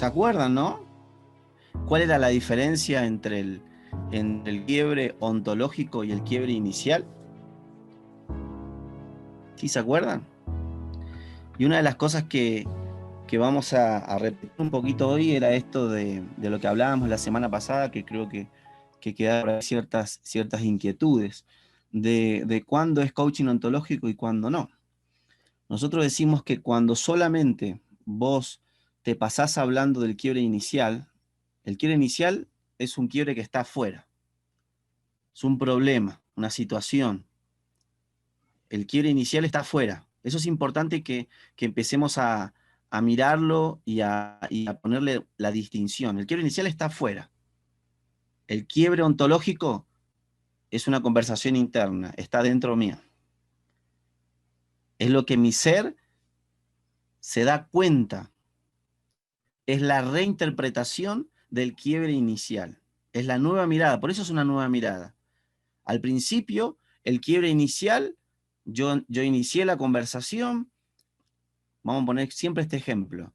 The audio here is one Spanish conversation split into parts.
¿Se acuerdan, no? ¿Cuál era la diferencia entre el quiebre ontológico y el quiebre inicial? ¿Sí se acuerdan? Y una de las cosas que vamos a repetir un poquito hoy era esto de lo que hablábamos la semana pasada, que creo que quedaron ciertas inquietudes de cuándo es coaching ontológico y cuándo no. Nosotros decimos que cuando solamente vos te pasás hablando del quiebre inicial, el quiebre inicial es un quiebre que está afuera, es un problema, una situación. El quiebre inicial está afuera. Eso es importante que empecemos a mirarlo y a ponerle la distinción. El quiebre inicial está afuera. El quiebre ontológico es una conversación interna, está dentro mío. Es lo que mi ser se da cuenta. Es la reinterpretación del quiebre inicial. Es la nueva mirada, por eso es una nueva mirada. Al principio, el quiebre inicial, yo inicié la conversación, vamos a poner siempre este ejemplo,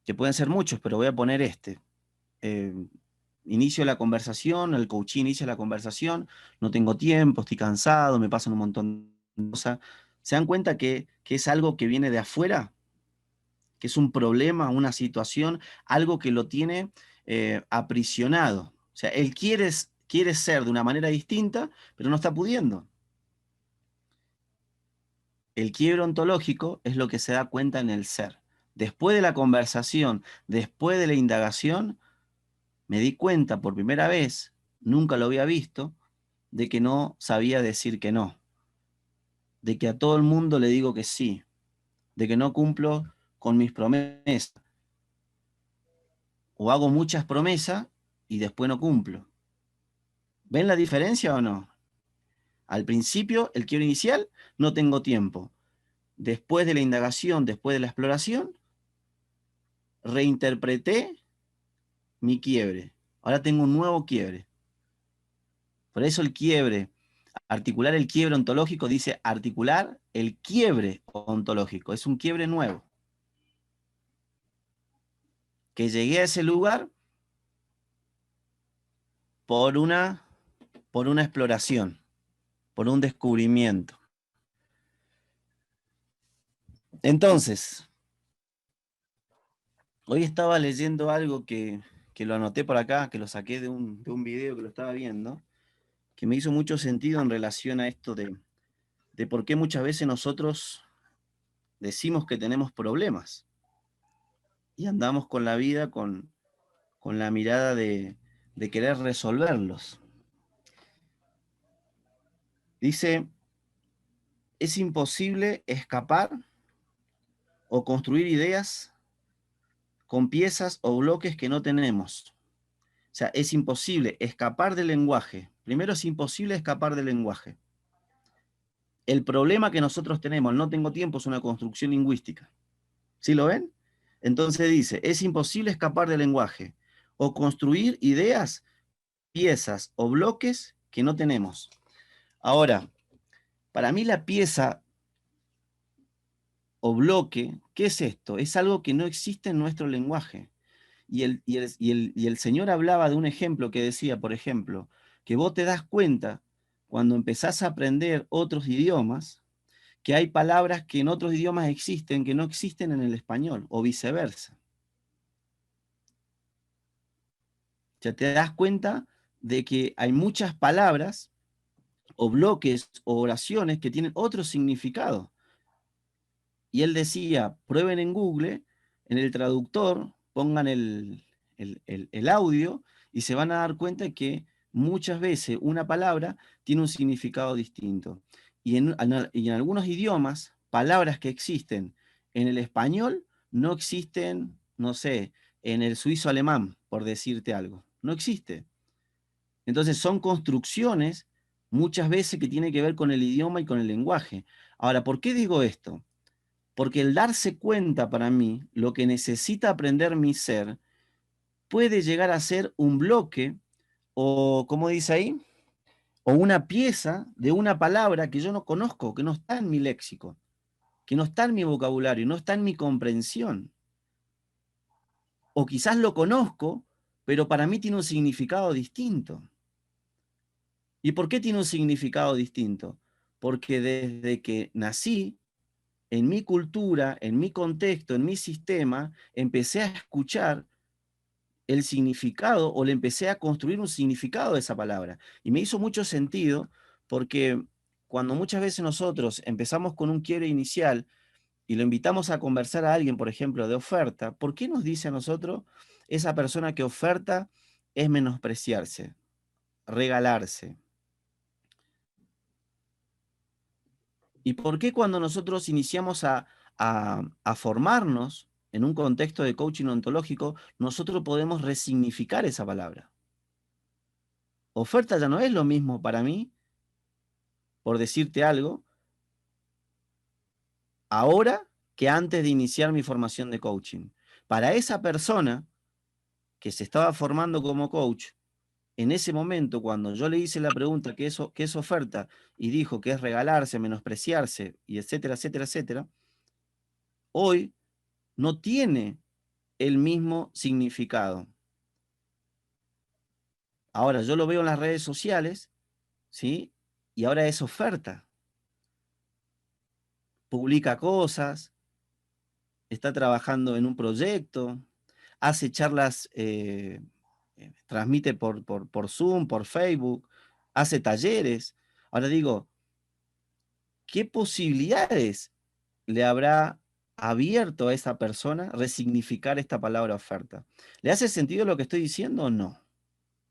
que pueden ser muchos, pero voy a poner este. Inicio la conversación, el coaching inicia la conversación, no tengo tiempo, estoy cansado, me pasan un montón de cosas. ¿Se dan cuenta que es algo que viene de afuera? Que es un problema, una situación, algo que lo tiene aprisionado. O sea, él quiere ser de una manera distinta, pero no está pudiendo. El quiebre ontológico es lo que se da cuenta en el ser. Después de la conversación, después de la indagación, me di cuenta por primera vez, nunca lo había visto, de que no sabía decir que no. De que a todo el mundo le digo que sí. De que no cumplo con mis promesas. O hago muchas promesas y después no cumplo. ¿Ven la diferencia o no? Al principio, el quiebre inicial, no tengo tiempo. Después de la indagación, después de la exploración, reinterpreté mi quiebre. Ahora tengo un nuevo quiebre. Por eso el quiebre, articular el quiebre ontológico, dice articular el quiebre ontológico. Es un quiebre nuevo. Que llegué a ese lugar por una exploración, por un descubrimiento. Entonces, hoy estaba leyendo algo que lo anoté por acá, que lo saqué de un video que lo estaba viendo, que me hizo mucho sentido en relación a esto de por qué muchas veces nosotros decimos que tenemos problemas y andamos con la vida con la mirada de querer resolverlos. Dice, es imposible escapar o construir ideas con piezas o bloques que no tenemos. O sea, es imposible escapar del lenguaje. Primero es imposible escapar del lenguaje. El problema que nosotros tenemos, el no tengo tiempo, es una construcción lingüística. ¿Sí lo ven? Entonces dice, es imposible escapar del lenguaje o construir ideas, piezas o bloques que no tenemos. Ahora, para mí la pieza o bloque, ¿qué es esto? Es algo que no existe en nuestro lenguaje. Y el Señor hablaba de un ejemplo que decía, por ejemplo, que vos te das cuenta cuando empezás a aprender otros idiomas, que hay palabras que en otros idiomas existen, que no existen en el español, o viceversa. Ya te das cuenta de que hay muchas palabras o bloques o oraciones que tienen otro significado. Y él decía, prueben en Google, en el traductor, pongan el audio y se van a dar cuenta que muchas veces una palabra tiene un significado distinto. Y en algunos idiomas, palabras que existen en el español no existen, no sé, en el suizo alemán, por decirte algo. No existe. Entonces son construcciones muchas veces que tienen que ver con el idioma y con el lenguaje. Ahora, ¿por qué digo esto? Porque el darse cuenta para mí, lo que necesita aprender mi ser, puede llegar a ser un bloque o, ¿cómo dice ahí? O una pieza de una palabra que yo no conozco, que no está en mi léxico, que no está en mi vocabulario, no está en mi comprensión. O quizás lo conozco, pero para mí tiene un significado distinto. ¿Y por qué tiene un significado distinto? Porque desde que nací, en mi cultura, en mi contexto, en mi sistema, empecé a escuchar el significado o le empecé a construir un significado de esa palabra. Y me hizo mucho sentido porque cuando muchas veces nosotros empezamos con un quiebre inicial y lo invitamos a conversar a alguien, por ejemplo, de oferta, ¿por qué nos dice a nosotros esa persona que oferta es menospreciarse, regalarse? ¿Y por qué cuando nosotros iniciamos a formarnos en un contexto de coaching ontológico, nosotros podemos resignificar esa palabra? Oferta ya no es lo mismo para mí, por decirte algo, ahora que antes de iniciar mi formación de coaching. Para esa persona que se estaba formando como coach, en ese momento, cuando yo le hice la pregunta qué es oferta, y dijo que es regalarse, menospreciarse, y etcétera, etcétera, etcétera, hoy no tiene el mismo significado. Ahora yo lo veo en las redes sociales, ¿sí? Y ahora es oferta. Publica cosas, está trabajando en un proyecto, hace charlas, transmite por Zoom, por Facebook, hace talleres. Ahora digo, ¿qué posibilidades le habrá abierto a esa persona resignificar esta palabra oferta? ¿Le hace sentido lo que estoy diciendo o no?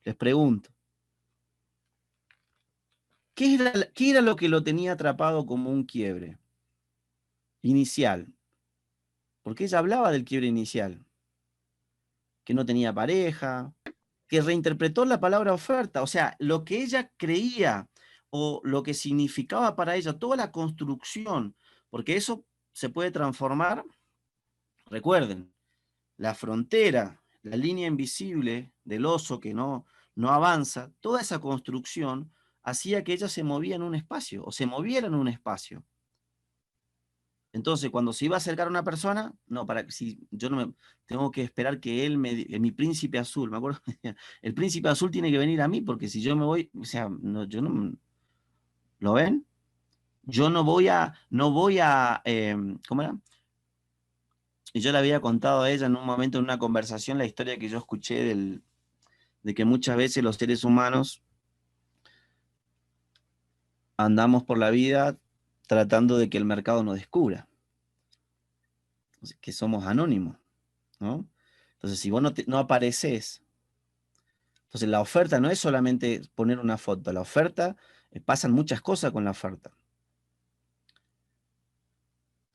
Les pregunto. ¿Qué era lo que lo tenía atrapado como un quiebre inicial? Porque ella hablaba del quiebre inicial, que no tenía pareja, que reinterpretó la palabra oferta, o sea, lo que ella creía o lo que significaba para ella, toda la construcción, porque eso se puede transformar, recuerden, la frontera, la línea invisible del oso que no avanza, toda esa construcción hacía que ella se movía en un espacio o se moviera en un espacio. Entonces, cuando se iba a acercar a una persona, no, si yo no me tengo que esperar que mi príncipe azul, me acuerdo, el príncipe azul tiene que venir a mí, porque si yo me voy, o sea, no, yo no, ¿lo ven? Yo ¿cómo era? Y yo le había contado a ella en un momento, en una conversación, la historia que yo escuché de que muchas veces los seres humanos andamos por la vida tratando de que el mercado nos descubra, que somos anónimos, ¿no? Entonces, si vos no apareces. Entonces, la oferta no es solamente poner una foto, la oferta, pasan muchas cosas con la oferta.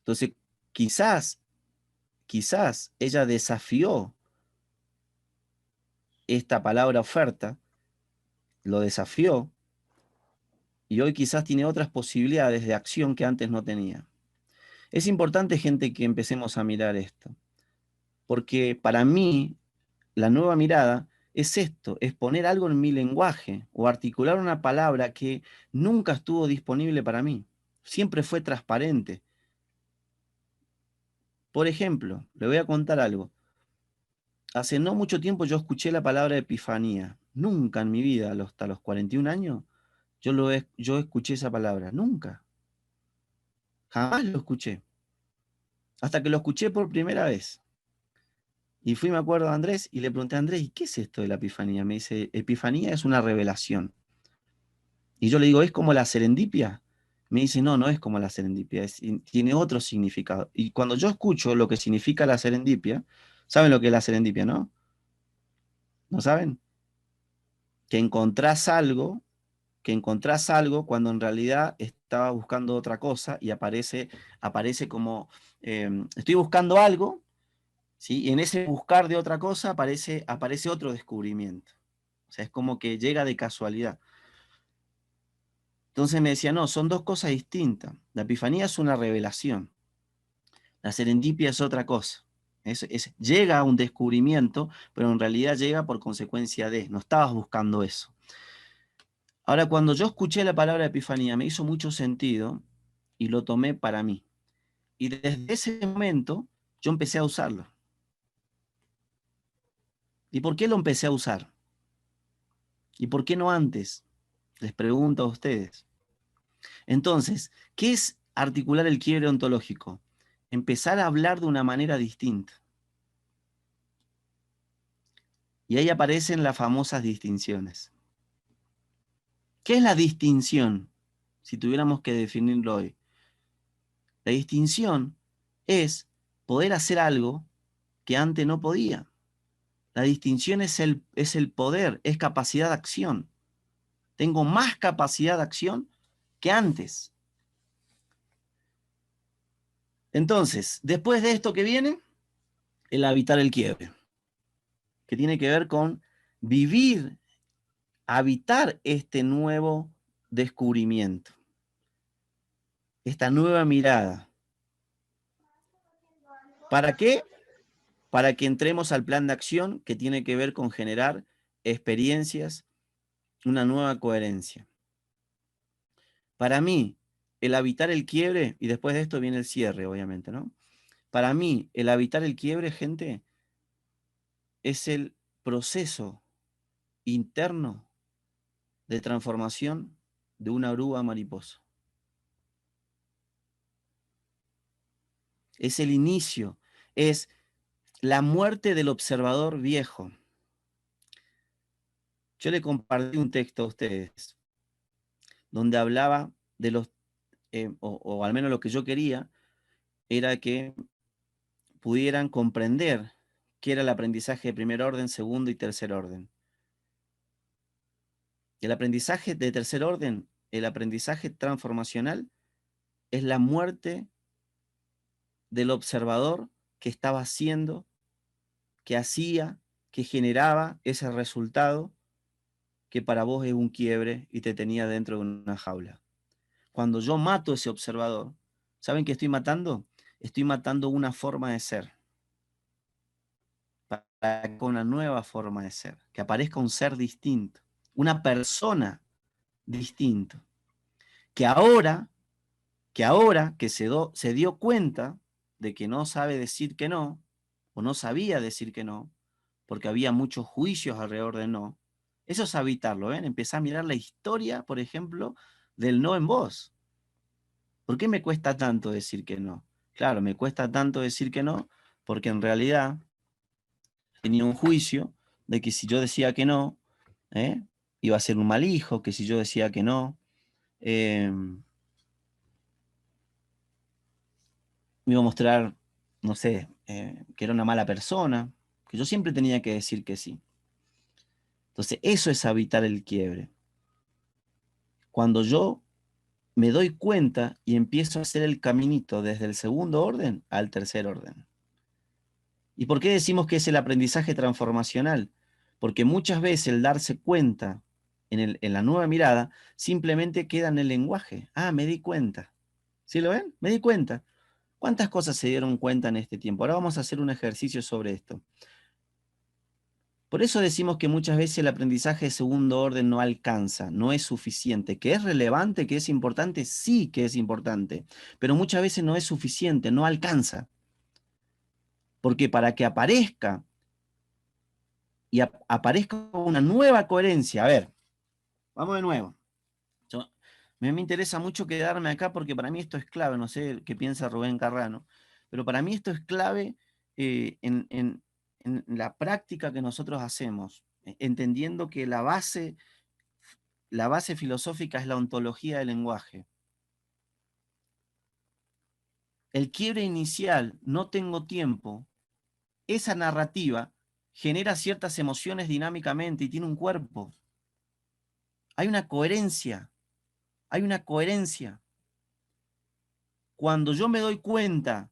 Entonces, quizás ella desafió esta palabra oferta, lo desafió, y hoy quizás tiene otras posibilidades de acción que antes no tenía. Es importante, gente, que empecemos a mirar esto, porque para mí, la nueva mirada es esto, es poner algo en mi lenguaje o articular una palabra que nunca estuvo disponible para mí. Siempre fue transparente. Por ejemplo, le voy a contar algo. Hace no mucho tiempo yo escuché la palabra epifanía. Nunca en mi vida, hasta los 41 años, yo escuché esa palabra. Nunca. Jamás lo escuché. Hasta que lo escuché por primera vez. Y fui, me acuerdo, a Andrés y le pregunté a Andrés, ¿y qué es esto de la epifanía? Me dice, epifanía es una revelación. Y yo le digo, ¿es como la serendipia? Me dice, no, no es como la serendipia, tiene otro significado. Y cuando yo escucho lo que significa la serendipia, ¿saben lo que es la serendipia, no? ¿No saben? Que encontrás algo cuando en realidad estaba buscando otra cosa y aparece como, estoy buscando algo, ¿sí? Y en ese buscar de otra cosa aparece otro descubrimiento. O sea, es como que llega de casualidad. Entonces me decía, no, son dos cosas distintas. La epifanía es una revelación. La serendipia es otra cosa. Llega a un descubrimiento, pero en realidad llega por consecuencia de, no estabas buscando eso. Ahora, cuando yo escuché la palabra epifanía, me hizo mucho sentido y lo tomé para mí. Y desde ese momento yo empecé a usarlo. ¿Y por qué lo empecé a usar? ¿Y por qué no antes? Les pregunto a ustedes. Entonces, ¿qué es articular el quiebre ontológico? Empezar a hablar de una manera distinta. Y ahí aparecen las famosas distinciones. ¿Qué es la distinción? Si tuviéramos que definirlo hoy. La distinción es poder hacer algo que antes no podía. La distinción es el poder, es capacidad de acción. Tengo más capacidad de acción que antes. Entonces, después de esto que viene, el habitar el quiebre, que tiene que ver con vivir, habitar este nuevo descubrimiento, esta nueva mirada. ¿Para qué? Para que entremos al plan de acción que tiene que ver con generar experiencias, una nueva coherencia. Para mí, el habitar el quiebre, y después de esto viene el cierre, obviamente, ¿no? Para mí, el habitar el quiebre, gente, es el proceso interno de transformación de una oruga mariposa. Es el inicio, es la muerte del observador viejo. Yo le compartí un texto a ustedes donde hablaba de los, o al menos lo que yo quería, era que pudieran comprender qué era el aprendizaje de primer orden, segundo y tercer orden. El aprendizaje de tercer orden, el aprendizaje transformacional, es la muerte del observador que estaba haciendo, que hacía, que generaba ese resultado que para vos es un quiebre y te tenía dentro de una jaula. Cuando yo mato ese observador, ¿saben qué estoy matando? Estoy matando una forma de ser. Para con una nueva forma de ser, que aparezca un ser distinto, una persona distinta, que ahora que se dio cuenta de que no sabe decir que no, o no sabía decir que no, porque había muchos juicios alrededor de no, eso es habitarlo, ¿ven? Empezá a mirar la historia, por ejemplo, del no en vos. ¿Por qué me cuesta tanto decir que no? Claro, me cuesta tanto decir que no, porque en realidad tenía un juicio de que si yo decía que no, ¿eh? Iba a ser un mal hijo, que si yo decía que no, me iba a mostrar, no sé, que era una mala persona, que yo siempre tenía que decir que sí. Entonces, eso es habitar el quiebre. Cuando yo me doy cuenta y empiezo a hacer el caminito desde el segundo orden al tercer orden. ¿Y por qué decimos que es el aprendizaje transformacional? Porque muchas veces el darse cuenta en la nueva mirada simplemente queda en el lenguaje. Ah, me di cuenta. ¿Sí lo ven? Me di cuenta. ¿Cuántas cosas se dieron cuenta en este tiempo? Ahora vamos a hacer un ejercicio sobre esto. Por eso decimos que muchas veces el aprendizaje de segundo orden no alcanza, no es suficiente. ¿Que es relevante, que es importante? Sí que es importante, pero muchas veces no es suficiente, no alcanza. Porque para que aparezca y aparezca una nueva coherencia, a ver, vamos de nuevo. Me interesa mucho quedarme acá porque para mí esto es clave, no sé qué piensa Rubén Carrano, pero para mí esto es clave en la práctica que nosotros hacemos, entendiendo que la base filosófica es la ontología del lenguaje. El quiebre inicial, no tengo tiempo, esa narrativa genera ciertas emociones dinámicamente y tiene un cuerpo. Hay una coherencia, hay una coherencia. Cuando yo me doy cuenta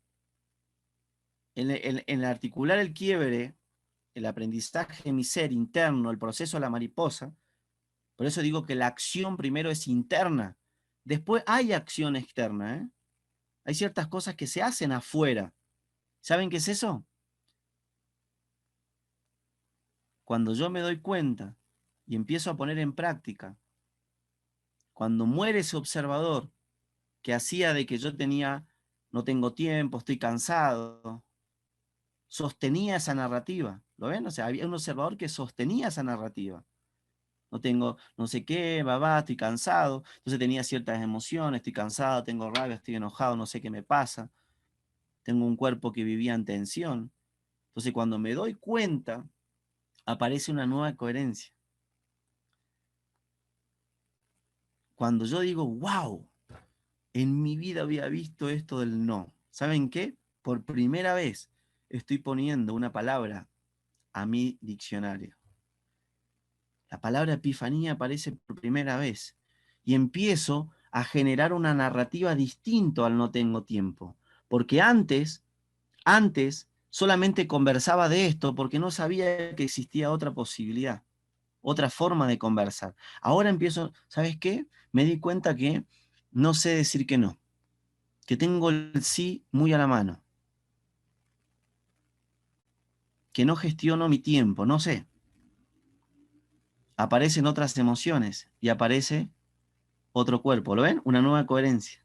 en articular el quiebre, el aprendizaje de mi ser interno, el proceso de la mariposa, por eso digo que la acción primero es interna, después hay acción externa, ¿eh? Hay ciertas cosas que se hacen afuera. ¿Saben qué es eso? Cuando yo me doy cuenta y empiezo a poner en práctica, cuando muere ese observador que hacía de que yo no tengo tiempo, estoy cansado, sostenía esa narrativa. ¿Lo ven? O sea, había un observador que sostenía esa narrativa. No tengo no sé qué, babá, estoy cansado. Entonces tenía ciertas emociones, estoy cansado, tengo rabia, estoy enojado, no sé qué me pasa. Tengo un cuerpo que vivía en tensión. Entonces cuando me doy cuenta, aparece una nueva coherencia. Cuando yo digo, wow, en mi vida había visto esto del no. ¿Saben qué? Por primera vez estoy poniendo una palabra a mi diccionario. La palabra epifanía aparece por primera vez y empiezo a generar una narrativa distinta al no tengo tiempo. Porque antes solamente conversaba de esto porque no sabía que existía otra posibilidad, otra forma de conversar. Ahora empiezo, ¿sabes qué? Me di cuenta que no sé decir que no, que tengo el sí muy a la mano, que no gestiono mi tiempo, no sé. Aparecen otras emociones y aparece otro cuerpo, ¿lo ven? Una nueva coherencia.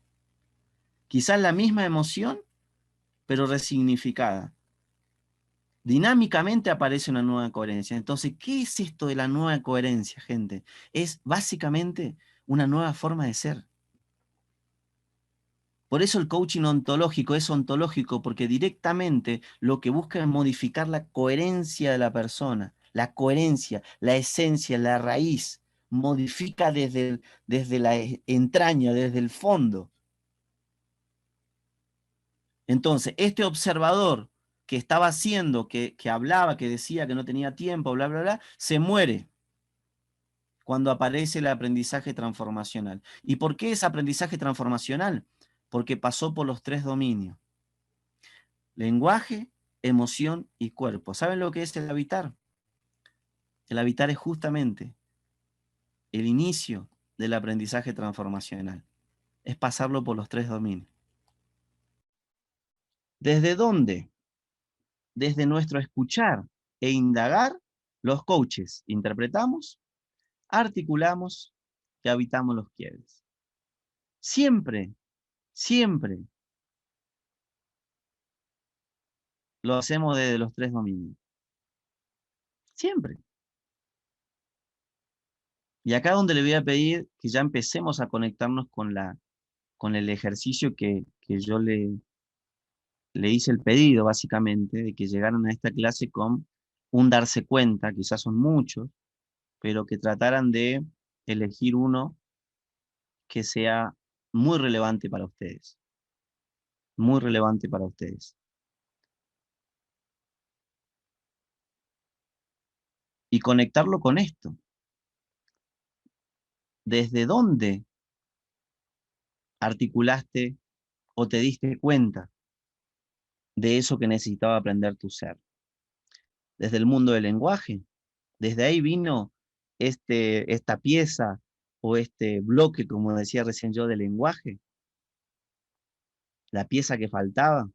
Quizás la misma emoción, pero resignificada. Dinámicamente aparece una nueva coherencia. Entonces, ¿qué es esto de la nueva coherencia, gente? Es básicamente una nueva forma de ser. Por eso el coaching ontológico es ontológico, porque directamente lo que busca es modificar la coherencia de la persona, la coherencia, la esencia, la raíz. Modifica desde la entraña, desde el fondo. Entonces, este observador que estaba haciendo, que hablaba, que decía que no tenía tiempo, bla, bla, bla, se muere cuando aparece el aprendizaje transformacional. ¿Y por qué es aprendizaje transformacional? Porque pasó por los 3 dominios: lenguaje, emoción y cuerpo. ¿Saben lo que es el habitar? El habitar es justamente el inicio del aprendizaje transformacional. Es pasarlo por los 3 dominios. ¿Desde dónde? Desde nuestro escuchar e indagar, los coaches interpretamos, articulamos y habitamos los quiebres. Siempre, siempre lo hacemos desde los 3 dominios. Siempre. Y acá donde le voy a pedir que ya empecemos a conectarnos con el ejercicio que yo le hice el pedido, básicamente, de que llegaran a esta clase con un darse cuenta, quizás son muchos, pero que trataran de elegir uno que sea muy relevante para ustedes. Muy relevante para ustedes. Y conectarlo con esto. ¿Desde dónde articulaste o te diste cuenta de eso que necesitaba aprender tu ser? Desde el mundo del lenguaje. Desde ahí vino esta pieza o este bloque, como decía recién yo, de lenguaje. La pieza que faltaba,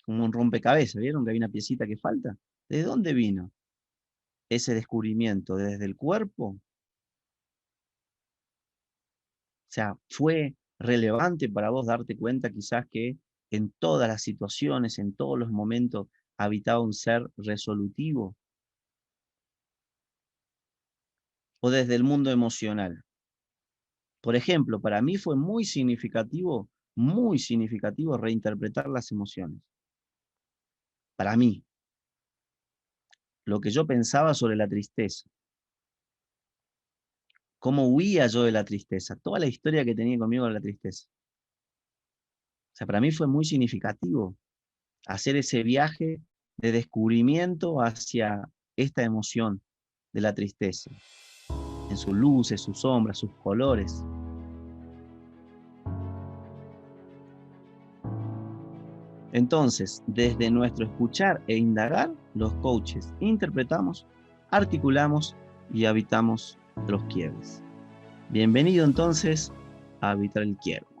como un rompecabezas, ¿vieron que hay una piecita que falta? ¿De dónde vino ese descubrimiento? ¿Desde el cuerpo? O sea, fue relevante para vos darte cuenta quizás que en todas las situaciones, en todos los momentos, habitaba un ser resolutivo. O desde el mundo emocional. Por ejemplo, para mí fue muy significativo reinterpretar las emociones. Para mí, lo que yo pensaba sobre la tristeza, cómo huía yo de la tristeza, toda la historia que tenía conmigo de la tristeza. O sea, para mí fue muy significativo hacer ese viaje de descubrimiento hacia esta emoción de la tristeza, en sus luces, sus sombras, sus colores. Entonces, desde nuestro escuchar e indagar, los coaches interpretamos, articulamos y habitamos los quiebres. Bienvenido entonces a Habitar el Quiebro.